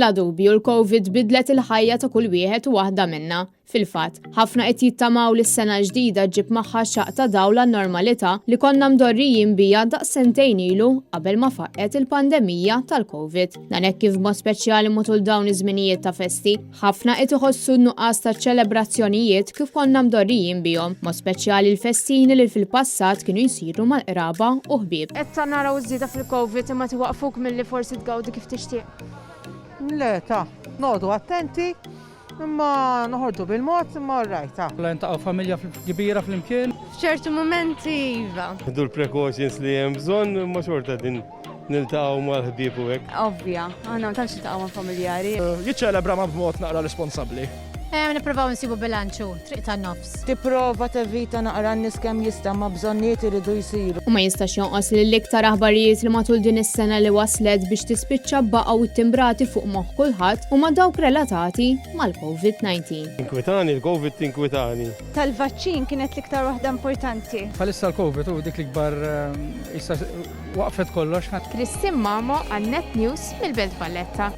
Bla dubju l-Covid bidlet il-ħajja ta' kull wieħed u waħda minna. Fil-fatt, ħafna qed jittamaw li s-sena ġdida ġib magħha xaq ta' dawla n-normalità li konna mdorrijin bija daqsentejn ilu qabel ma faqqet il-pandemija tal-Covid. Dan hekk kif mod speċjali matul dawn iż-żminijiet ta' festi, ħafna qed iħossu n-nuqqas ta' ċelebrazzjonijiet kif konna mdorrijin bihom, mod speċjali l-festini li fil-passat kienu jsiru mal-qraba u ħbieb. Qed naraw iż-żieda fil-Covid imma tiwaqfuk milli forsi tgawdi kif tixtieq. Le, ta' noqdu attenti, imma noħordu bil-mod, imma rajta. Ntaqgħu familja kbira fl-imkien. F'ċertu momenti iva. Ħdu l-precautions li hemm bżonn, imma xorta din niltaqgħu mal-ħbieb u hekk. Ovvja, aħna ma tantx niltaqgħu ma' familjari. Jiċċelebra ma b'mod naqra responsabbli. Nipprovaw nsibu bilanċu, triq tan-nofs. Tipprova tevita naqra n-nies kemm jista' ma bżonnijiet iridu jsiru. U ma jistax jonqos li l-iktar aħbarijiet li matul din is-sena li waslet biex tispiċċa baqgħu ittimbrati fuq moħħ kulħadd huma dawk relatati mal-COVID-19. Tinkwitani, il-Covid tinkwitani. Tal-vaċċin kienet l-iktar waħda importanti. Bħalissa l-Covid u dik l-ikbar issa waqfet kollox. Kristin Mamo għal Net News mill-Belt Valletta.